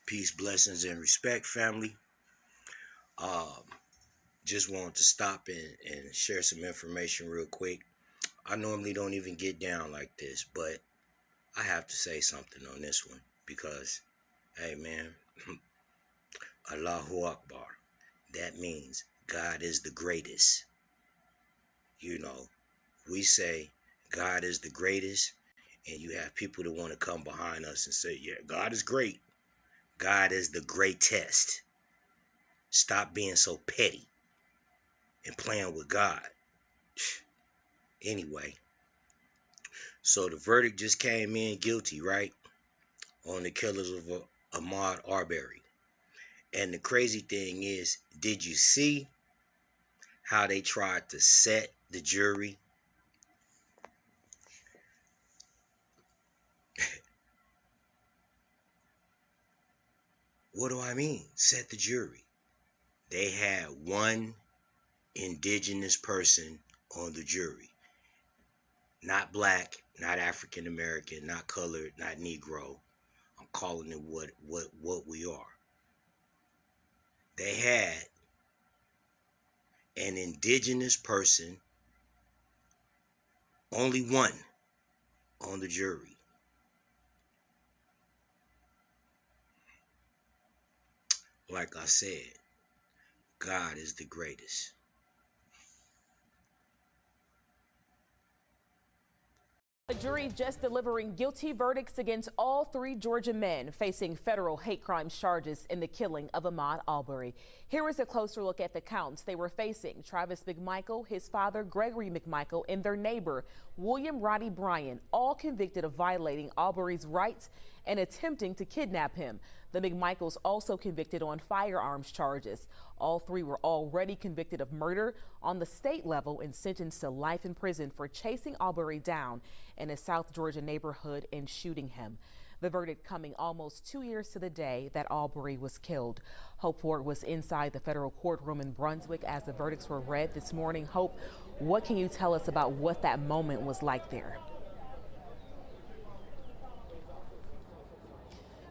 Peace, blessings, and respect, family. Um, just wanted to stop and share some information real quick. I normally don't even get down like this, but I have to say something on this one because, hey man, Allahu Akbar. That means God is the greatest. You know, we say God is the greatest, and you have people that want to come behind us and say, yeah, God is great. God is the greatest. Stop being so petty and playing with God. Anyway, so the verdict just came in guilty, right? On the killers of Ahmaud Arbery. And the crazy thing is, did you see how they tried to set the jury? What do I mean? Set the jury. They had one indigenous person on the jury. Not black, not African American, not colored, not Negro. I'm calling it what we are. They had an indigenous person, only one, on the jury. Like I said, God is the greatest. The jury just delivering guilty verdicts against all three Georgia men facing federal hate crimes charges in the killing of Ahmaud Arbery. Here is a closer look at the counts they were facing. Travis McMichael, his father Gregory McMichael, and their neighbor William Roddy Bryan, all convicted of violating Arbery's rights and attempting to kidnap him. The McMichaels also convicted on firearms charges. All three were already convicted of murder on the state level and sentenced to life in prison for chasing Arbery down in a South Georgia neighborhood and shooting him. The verdict coming almost 2 years to the day that Arbery was killed. Hope Ford was inside the federal courtroom in Brunswick as the verdicts were read this morning. Hope, what can you tell us about what that moment was like there?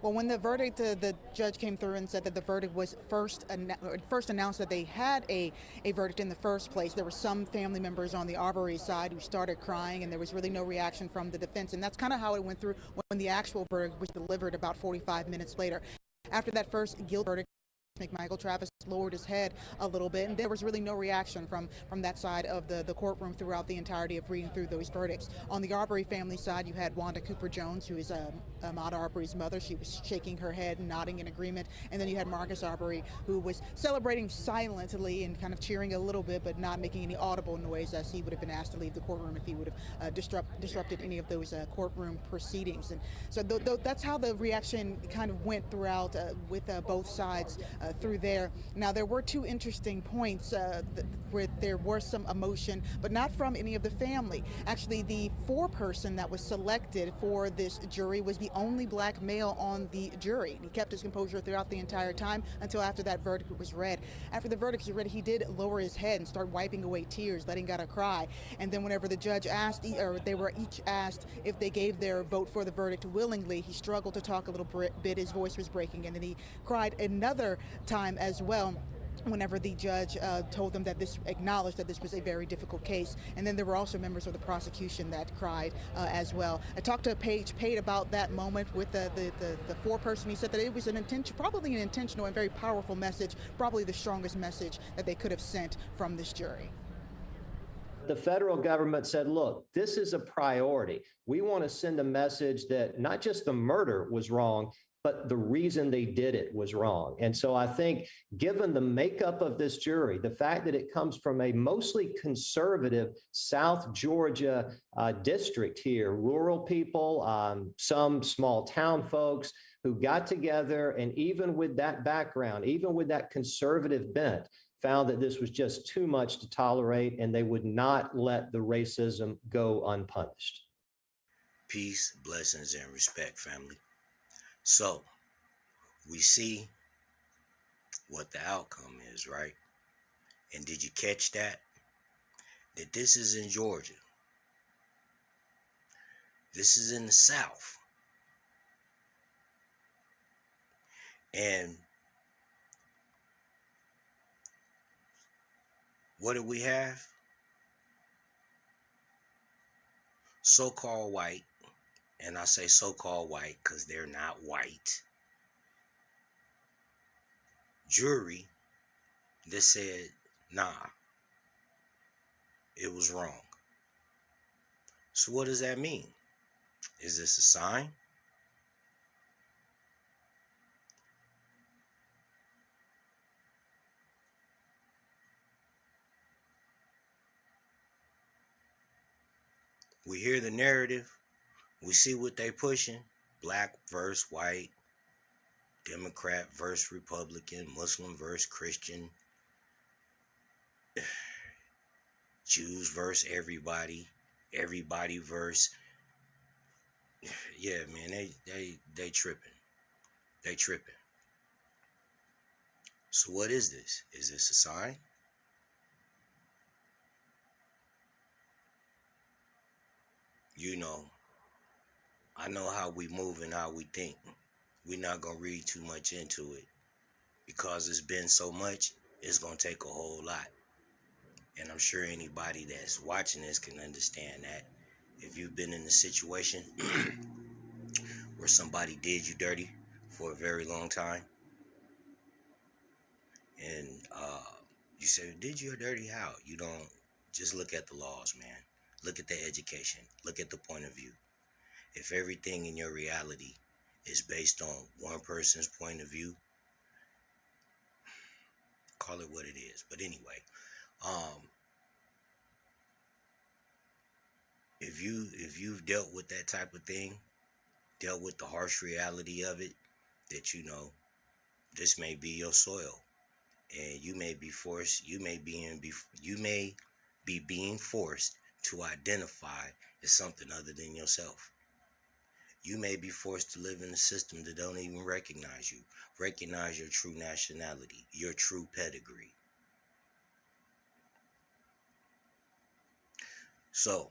Well, when the verdict, the judge came through and said that the verdict was first announced that they had a verdict in the first place. There were some family members on the Arbery side who started crying, and there was really no reaction from the defense. And that's kind of how it went through when the actual verdict was delivered about 45 minutes later. After that first guilty verdict, McMichael Travis lowered his head a little bit, and there was really no reaction from that side of the courtroom throughout the entirety of reading through those verdicts. On the Arbery family side, you had Wanda Cooper Jones, who is Ahmaud Arbery's mother. She was shaking her head and nodding in agreement. And then you had Marcus Arbery, who was celebrating silently and kind of cheering a little bit, but not making any audible noise, as he would have been asked to leave the courtroom if he would have disrupted any of those courtroom proceedings. And so that's how the reaction kind of went throughout with both sides through there. Now, there were two interesting points where there was some emotion, but not from any of the family. Actually, the foreperson that was selected for this jury was the only black male on the jury. He kept his composure throughout the entire time until after that verdict was read. After the verdict was read, he did lower his head and start wiping away tears, letting out a cry. And then whenever the judge asked, or they were each asked if they gave their vote for the verdict willingly, he struggled to talk a little bit. His voice was breaking, and then he cried another time as well whenever the judge told them that acknowledged that this was a very difficult case. And then there were also members of the prosecution that cried as well. I talked to Paige Pate about that moment with the foreperson. He said that it was probably an intentional and very powerful message, probably the strongest message that they could have sent from this jury. The federal government said, look, this is a priority. We want to send a message that not just the murder was wrong, but the reason they did it was wrong. And so I think, given the makeup of this jury, the fact that it comes from a mostly conservative South Georgia district here, rural people, some small town folks who got together, and even with that background, even with that conservative bent, found that this was just too much to tolerate, and they would not let the racism go unpunished. Peace, blessings, and respect, family. So, we see what the outcome is, right? And did you catch that? That this is in Georgia. This is in the South. And what do we have? So-called white, and I say so-called white because they're not white, jury that said, nah, it was wrong. So what does that mean? Is this a sign? We hear the narrative. We see what they pushing. Black versus white. Democrat versus Republican. Muslim versus Christian. Jews versus everybody. Everybody versus... Yeah, man, they tripping. They tripping. So what is this? Is this a sign? You know, I know how we move and how we think. We're not going to read too much into it because it's been so much, it's going to take a whole lot. And I'm sure anybody that's watching this can understand that. If you've been in a situation where somebody did you dirty for a very long time, and you say, did you dirty how? You don't. Just look at the laws, man. Look at the education. Look at the point of view. If everything in your reality is based on one person's point of view, call it what it is. But anyway, if you've dealt with that type of thing, dealt with the harsh reality of it, that you know this may be your soil, and you may be being forced to identify as something other than yourself. You may be forced to live in a system that don't even recognize you, recognize your true nationality, your true pedigree. So,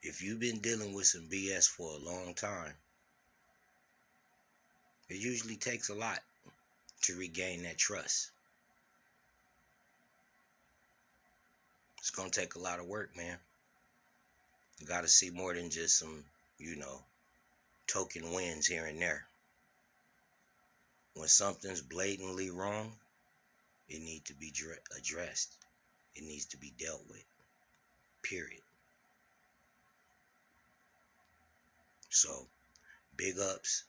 if you've been dealing with some BS for a long time, it usually takes a lot to regain that trust. It's going to take a lot of work, man. You got to see more than just some, token wins here and there. When something's blatantly wrong, it needs to be addressed. It needs to be dealt with. Period. So, big ups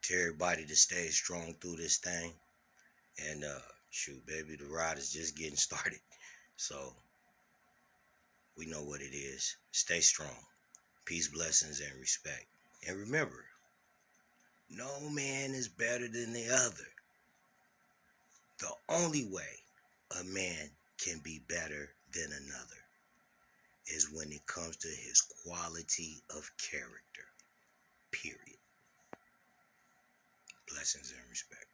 to everybody that stays strong through this thing. And shoot, baby, the ride is just getting started. So, we know what it is. Stay strong. Peace, blessings, and respect. And remember, no man is better than the other. The only way a man can be better than another is when it comes to his quality of character. Period. Blessings and respect.